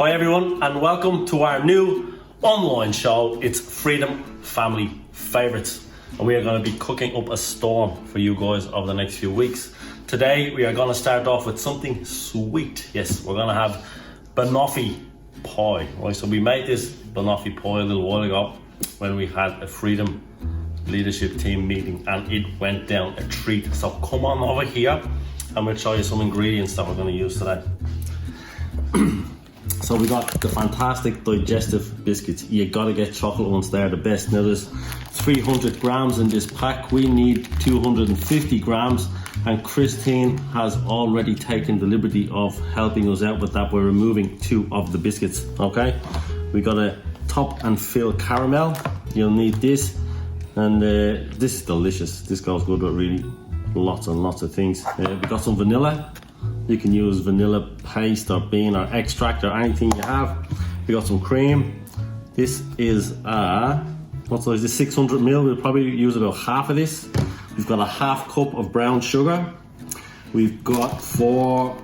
Hi everyone, and welcome to our new online show. It's Freedom Family Favorites, and we are going to be cooking up a storm for you guys over the next few weeks. Today we are going to start off with something sweet. Yes, we're going to have Banoffee pie. Right, so we made this Banoffee pie a little while ago when we had a Freedom leadership team meeting, and it went down a treat. So come on over here and we'll show you some ingredients that we're going to use today. So we got the fantastic digestive biscuits. You gotta get chocolate ones, they're the best. Now there's 300 grams in this pack. We need 250 grams, and Christine has already taken the liberty of helping us out with that. We're removing 2 of the biscuits, okay? We got a top and fill caramel. You'll need this, and this is delicious. This goes good with really lots and lots of things. We got some vanilla. You can use vanilla paste or bean or extract or anything you have. We got some cream. This is what size is this? 600 ml. We'll probably use about half of this. We've got a half cup of brown sugar. We've got 4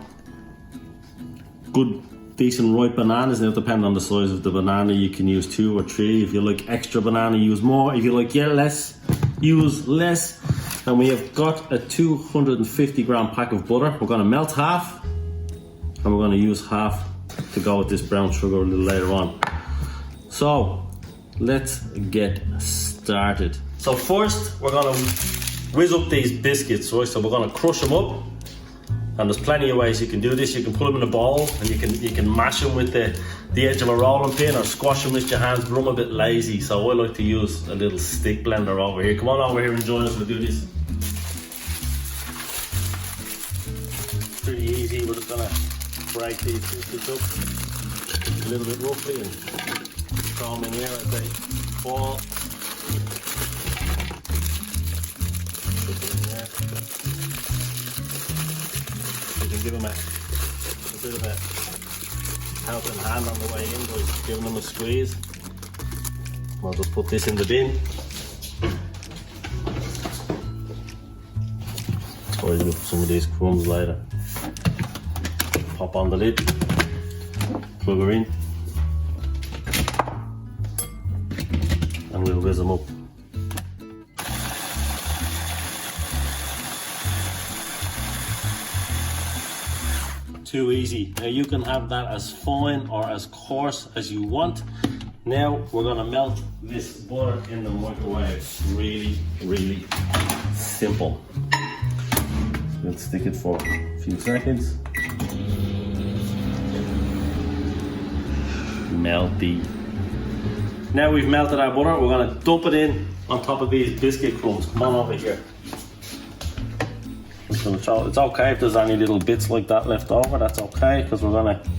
good, decent ripe bananas. Now, depending on the size of the banana, you can use 2 or 3. If you like extra banana, use more. If you like less, use less. And we have got a 250 gram pack of butter. We're going to melt half, and we're going to use half to go with this brown sugar a little later on. So let's get started. So first we're going to whiz up these biscuits, right? So we're going to crush them up, and there's plenty of ways you can do this. You can put them in a bowl, and you can mash them with the edge of a rolling pin, or squash them with your hands, but I'm a bit lazy, so I like to use a little stick blender over here. Come on over here and join us, we'll do this. Pretty easy. We're just gonna break these biscuits up a little bit roughly and throw them in here as they fall. Put them in there. You can give them a bit of a helping hand on the way in by giving them a squeeze. I'll just put this in the bin. Or you some of these crumbs later. Pop on the lid, plug her in, and we'll whiz them up. Too easy. Now you can have that as fine or as coarse as you want. Now we're going to melt this butter in the microwave. Really, really simple. We'll stick it for a few seconds. Melty. Now we've melted our butter, we're going to dump it in on top of these biscuit crumbs. Come on over here. It's okay if there's any little bits like that left over, that's okay, because we're going to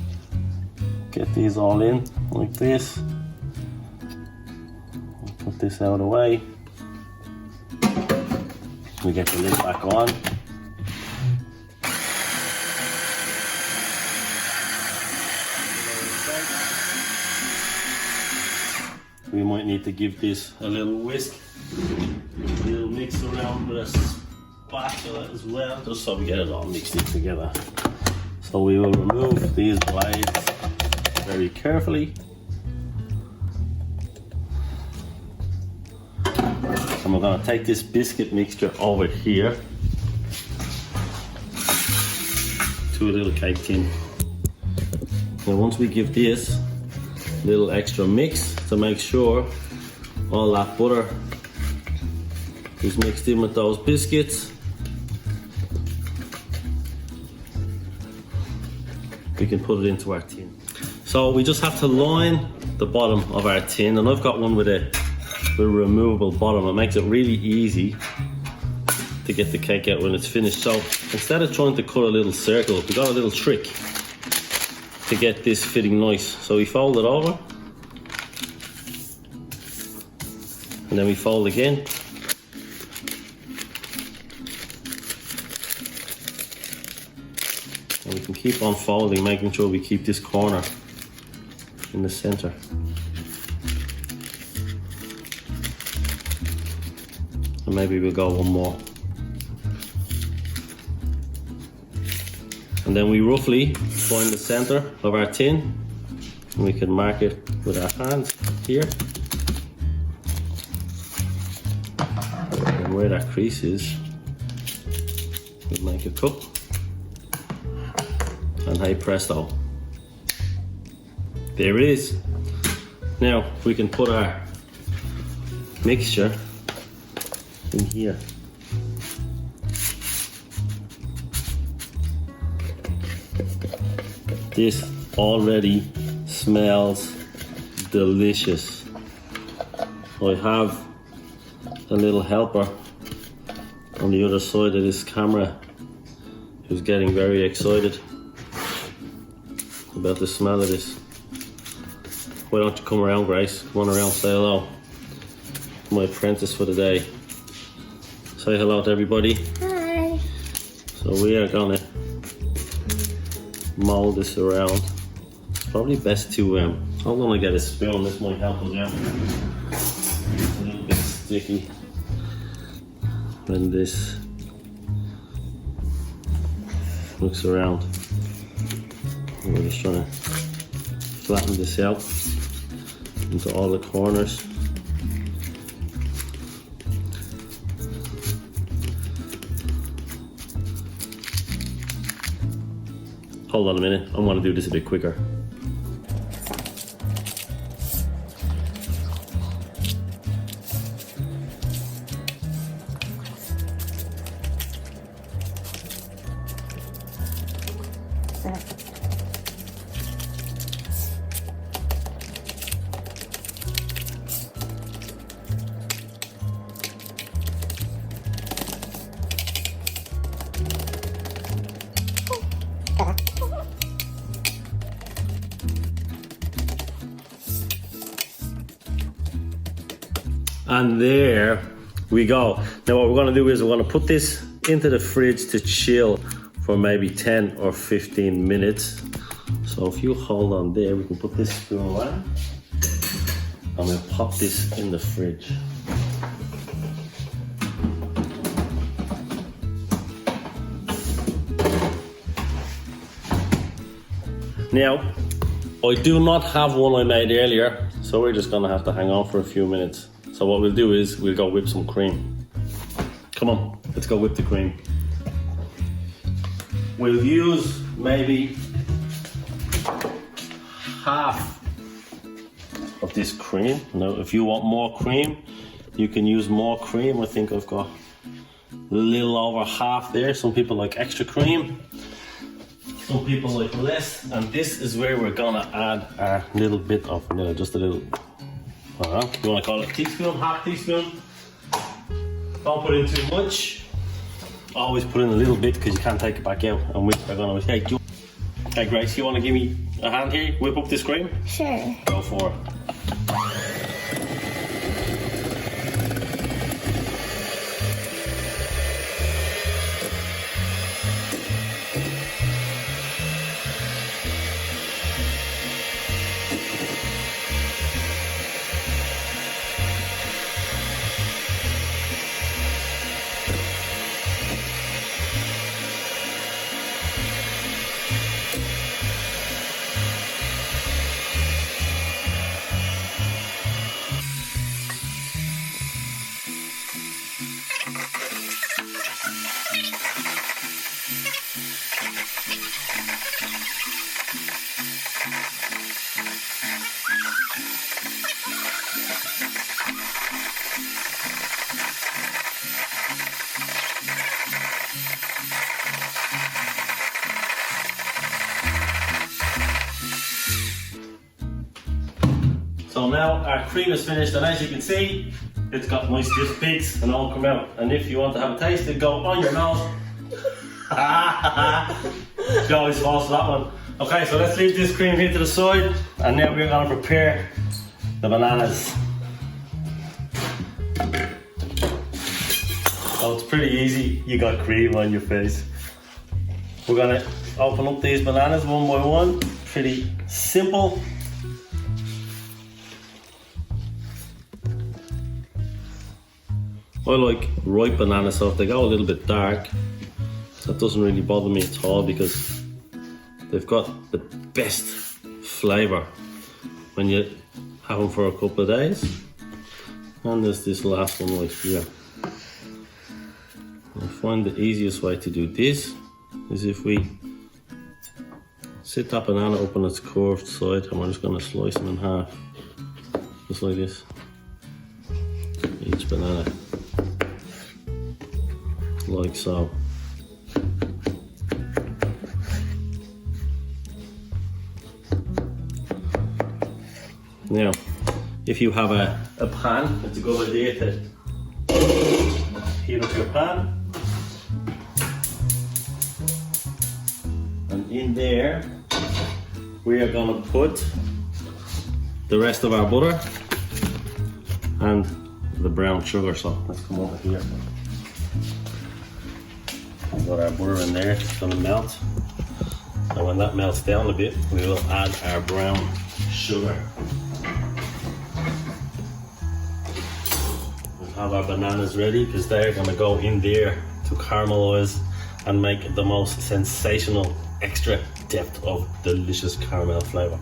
get these all in like this. Put this out of the way. We get the lid back on. We might need to give this a little whisk, a little mix around with a spatula as well, just so we get it all mixed in together. So we will remove these blades very carefully. And we're going to take this biscuit mixture over here to a little cake tin. Now once we give this a little extra mix to make sure all that butter is mixed in with those biscuits, we can put it into our tin. So we just have to line the bottom of our tin, and I've got one with a removable bottom. It makes it really easy to get the cake out when it's finished. So instead of trying to cut a little circle, we got a little trick to get this fitting nice. So we fold it over, and then we fold again, and we can keep on folding, making sure we keep this corner in the center. And maybe we'll go one more. And then we roughly find the center of our tin We can mark it with our hands here. And where that crease is, we'll make a cup. And hey presto, there it is. Now we can put our mixture in here. This already smells delicious. I have a little helper on the other side of this camera who's getting very excited about the smell of this. Why don't you come around, Grace? Come on around, say hello. My apprentice for the day. Say hello to everybody. Hi. So we are gonna mold this around. It's probably best to hold on, I get a spoon. This might help us out. It's a little bit sticky when this looks around. We're just trying to flatten this out into all the corners. Hold on a minute, I want to do this a bit quicker. And there we go. Now what we're going to do is we're going to put this into the fridge to chill for maybe 10 or 15 minutes. So if you hold on there, we can put this spoon away and we'll pop this in the fridge. Now, I do not have one I made earlier, so we're just going to have to hang on for a few minutes. So what we'll do is we'll go whip some cream. Come on, let's go whip the cream. We'll use maybe half of this cream. Now, if you want more cream, you can use more cream. I think I've got a little over half there. Some people like extra cream. Some people like less. And this is where we're gonna add our little bit of vanilla, just a little. You want to call it a teaspoon, half teaspoon. Don't put in too much. Always put in a little bit because you can't take it back out. And we're going to take. Hey Grace, you want to give me a hand here? Whip up this cream? Sure. Go for it. So now our cream is finished, and as you can see, it's got nice stiff bits and all come out. And if you want to have a taste, it go on your nose. She always falls for that one. Okay, so let's leave this cream here to the side, and now we're going to prepare the bananas. So it's pretty easy. You got cream on your face. We're going to open up these bananas one by one. Pretty simple. I like ripe bananas, so if they go a little bit dark, that doesn't really bother me at all because they've got the best flavour. when you have them for a couple of days. And there's this last one right here. I find the easiest way to do this is if we sit that banana up on its curved side, and we're just going to slice them in half, just like this. Each banana, like so. Now, if you have a pan, it's a good idea to heat up your pan. And in there, we are going to put the rest of our butter and the brown sugar. So let's come over here. We've got our butter in there, it's going to melt. And when that melts down a bit, we will add our brown sugar. Have our bananas ready because they're going to go in there to caramelize and make the most sensational extra depth of delicious caramel flavor.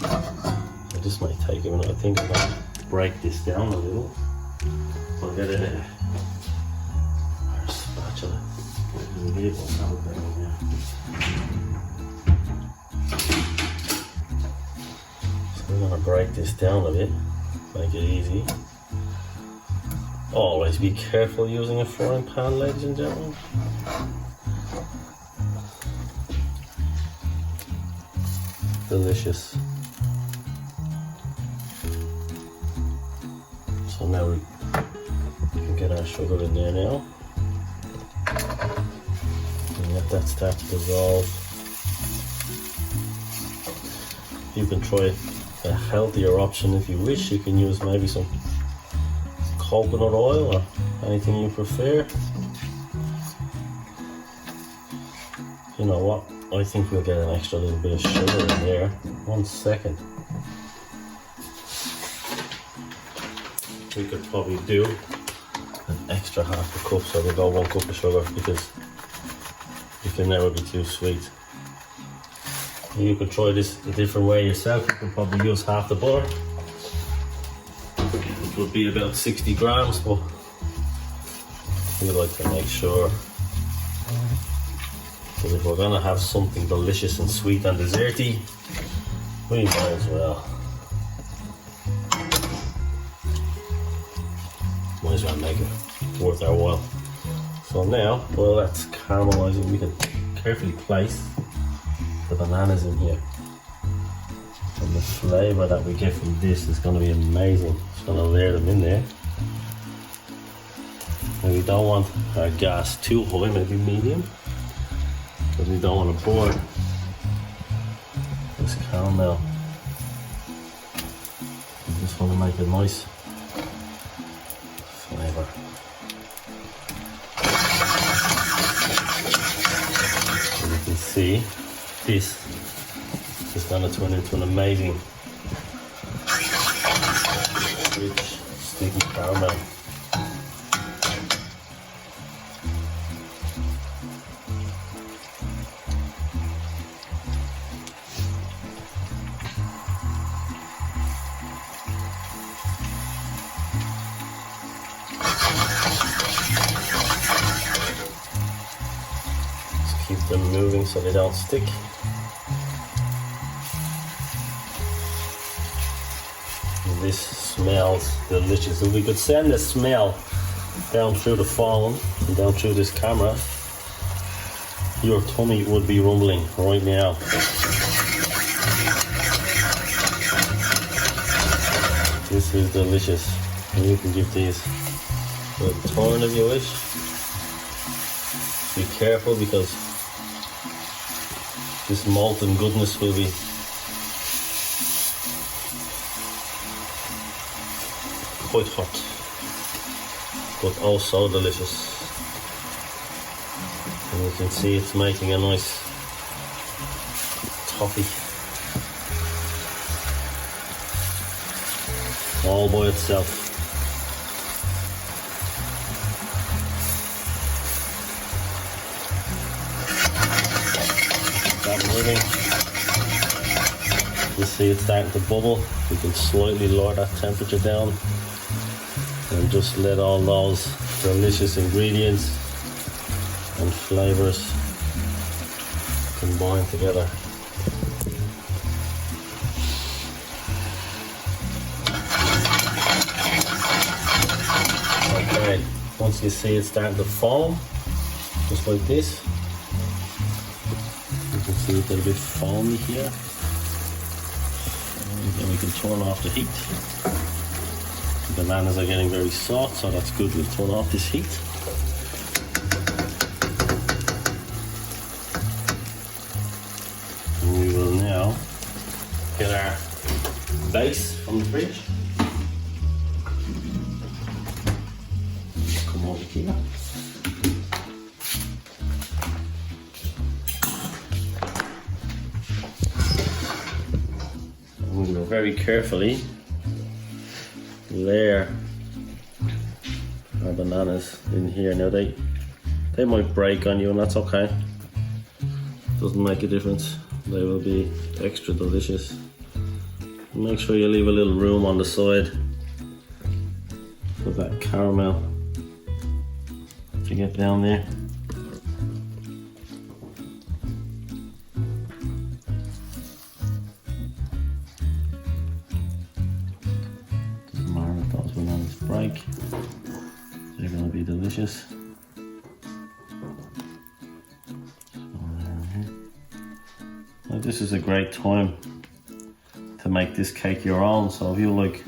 So this might take a minute. I think I'm going to break this down a little. I'll get it in our spatula. So we're going to break this down a bit, make it easy. Always be careful using a frying pan, ladies and gentlemen. Delicious. So now we can get our sugar in there now. And let that start to dissolve. You can try a healthier option if you wish. You can use maybe some coconut oil or anything you prefer. You know what? I think we'll get an extra little bit of sugar in there. 1 second. We could probably do an extra half a cup, so we'll go 1 cup of sugar because it can never be too sweet. You could try this a different way yourself. You can probably use half the butter, which would be about 60 grams, but we like to make sure that if we're going to have something delicious and sweet and desserty, we might as well make it worth our while. So now, while that's caramelizing, we can carefully place the bananas in here. And the flavour that we get from this is going to be amazing. Just going to layer them in there. And we don't want our gas too high, maybe medium, because we don't want to burn this caramel. We just want to make a nice flavour. And you can see this is going to turn into an amazing rich sticky caramel. Keep them moving so they don't stick. And this smells delicious. If we could send the smell down through the phone and down through this camera, your tummy would be rumbling right now. This is delicious. And you can give these a little turn if you wish. Be careful because this molten goodness will be quite hot, but oh so delicious. And you can see it's making a nice toffee all by itself. That moving. You see it's starting to bubble. We can slightly lower that temperature down and just let all those delicious ingredients and flavors combine together. Okay, once you see it starting to foam, just like this, you can see it's a bit foamy here. And then we can turn off the heat. The bananas are getting very soft, so that's good. We'll turn off this heat. And we will now get our base from the fridge. Come over here. And we will very carefully layer our bananas in here. Now they might break on you, and that's okay. Doesn't make a difference. They will be extra delicious. Make sure you leave a little room on the side for that caramel to get down there. Doesn't matter if those bananas break, they're going to be delicious. Now this is a great time to make this cake your own, so if you like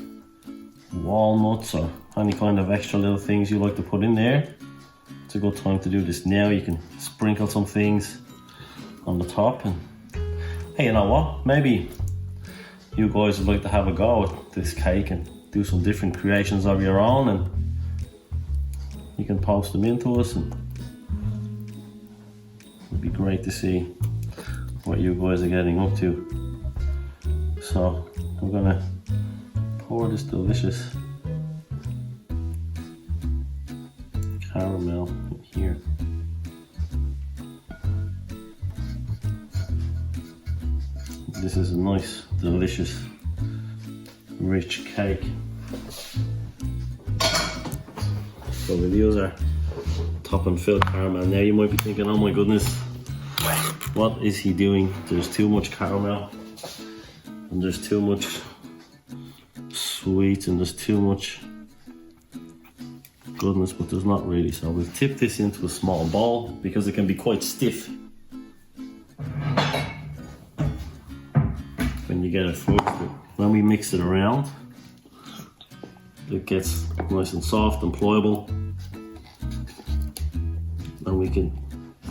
walnuts or any kind of extra little things you like to put in there, it's a good time to do this now. You can sprinkle some things on the top, and hey, you know what, maybe you guys would like to have a go at this cake and do some different creations of your own, and you can post them into us, and it'd be great to see what you guys are getting up to. So I'm gonna pour this delicious caramel in here. This is a nice, delicious, rich cake. So we'll use our top and fill caramel. Now you might be thinking, oh my goodness, what is he doing? There's too much caramel, and there's too much sweet, and there's too much goodness, but there's not really. So we'll tip this into a small bowl because it can be quite stiff when you get it first. But when we mix it around, it gets nice and soft and pliable, and we can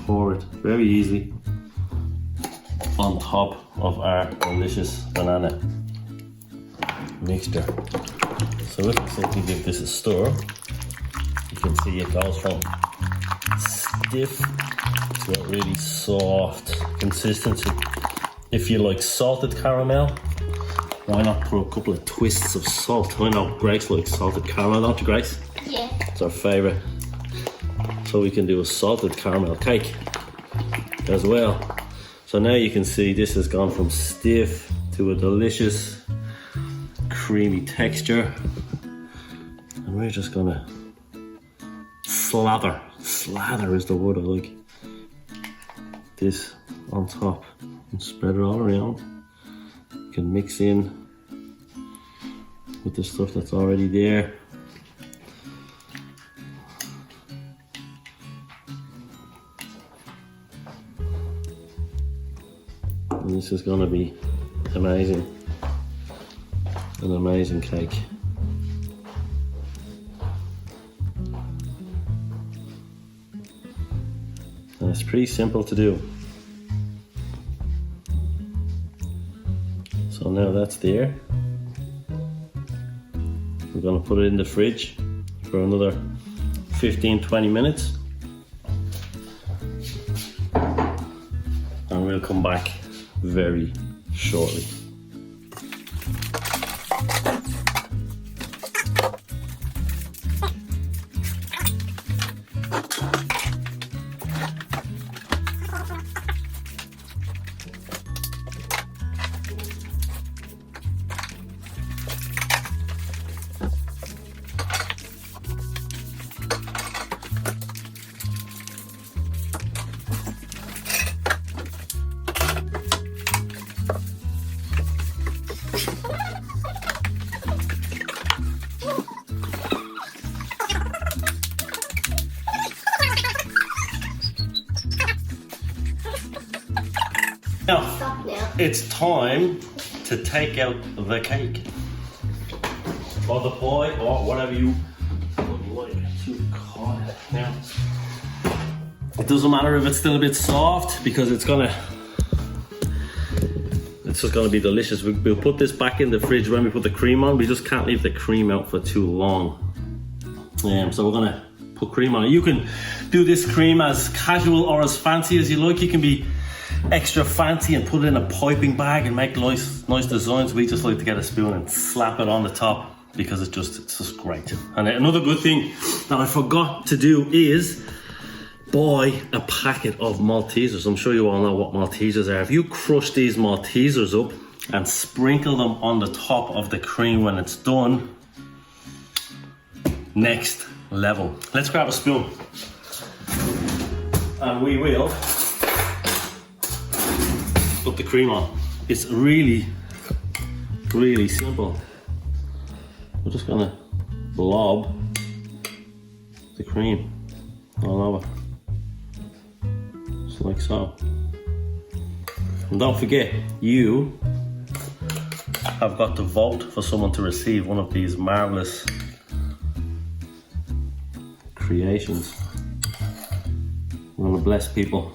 pour it very easily on top of our delicious banana mixture. So if we simply give this a stir, you can see it goes from stiff to a really soft consistency. If you like salted caramel, why not put a couple of twists of salt? I know Grace likes salted caramel, don't you, Grace? Yeah. It's our favourite. So we can do a salted caramel cake as well. So now you can see this has gone from stiff to a delicious creamy texture, and we're just gonna slather is the word I like, this on top and spread it all around. You can mix in with the stuff that's already there. And this is going to be amazing, an amazing cake. And it's pretty simple to do. So now that's there. We're going to put it in the fridge for another 15-20 minutes. And we'll come back very shortly. Now, Stop now. it's time to take out the cake. Or the pie, or whatever you would like to call it. Now, it doesn't matter if it's still a bit soft because it's just gonna be delicious. We'll put this back in the fridge when we put the cream on. We just can't leave the cream out for too long. So we're gonna put cream on it. You can do this cream as casual or as fancy as you like. You can be extra fancy and put it in a piping bag and make nice designs. We just like to get a spoon and slap it on the top because it's just great. And another good thing that I forgot to do is buy a packet of Maltesers. I'm sure you all know what Maltesers are. If you crush these Maltesers up and sprinkle them on the top of the cream when it's done, next level. Let's grab a spoon and we will put the cream on. It's really simple. We're just gonna blob the cream all over. Like so. And don't forget, you have got to vote for someone to receive one of these marvelous creations. We're going to bless people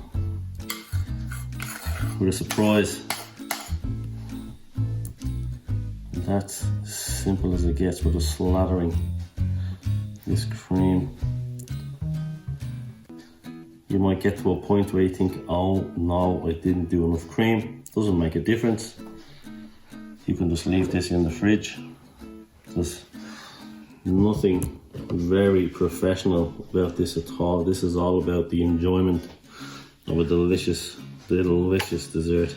with a surprise. And that's as simple as it gets. We're just slathering this cream. You might get to a point where you think, oh no, I didn't do enough cream. Doesn't make a difference. You can just leave this in the fridge. There's nothing very professional about this at all. This is all about the enjoyment of a delicious dessert.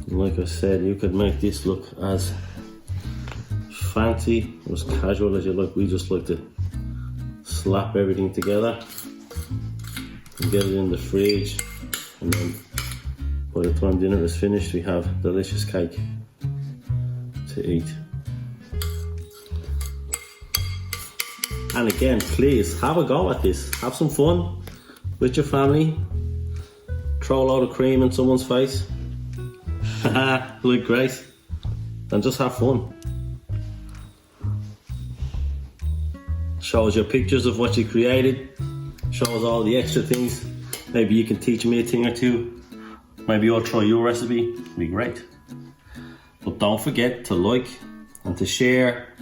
And like I said, you could make this look as fancy, as casual as you like. We just like to slap everything together and get it in the fridge, and then by the time dinner is finished we have delicious cake to eat. And again, please have a go at this. Have some fun with your family. Throw a load of cream in someone's face. Look great. And just have fun. Show us your pictures of what you created. Show us all the extra things. Maybe you can teach me a thing or two. Maybe I'll try your recipe. It'd be great. But don't forget to like and to share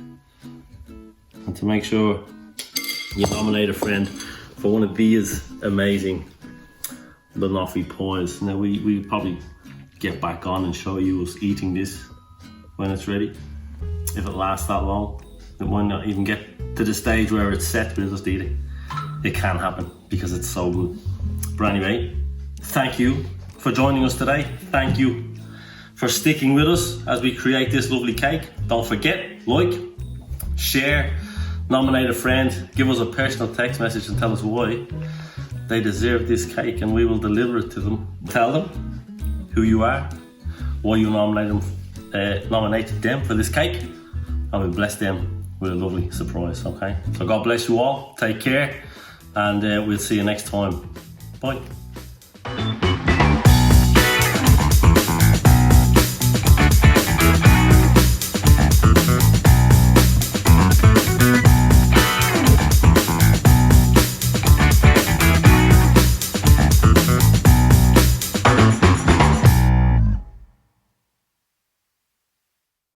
and to make sure you nominate a friend for one of these amazing Banoffee pies. Now we probably get back on and show you us eating this when it's ready. If it lasts that long, it might not even get to the stage where it's set, we'll just eat it. It can happen because it's so good. But anyway, thank you for joining us today. Thank you for sticking with us as we create this lovely cake. Don't forget, like, share, nominate a friend, give us a personal text message and tell us why they deserve this cake, and we will deliver it to them. Tell them who you are, why you nominated them for this cake, and we'll bless them with a lovely surprise, okay? So God bless you all, take care, and we'll see you next time. Bye.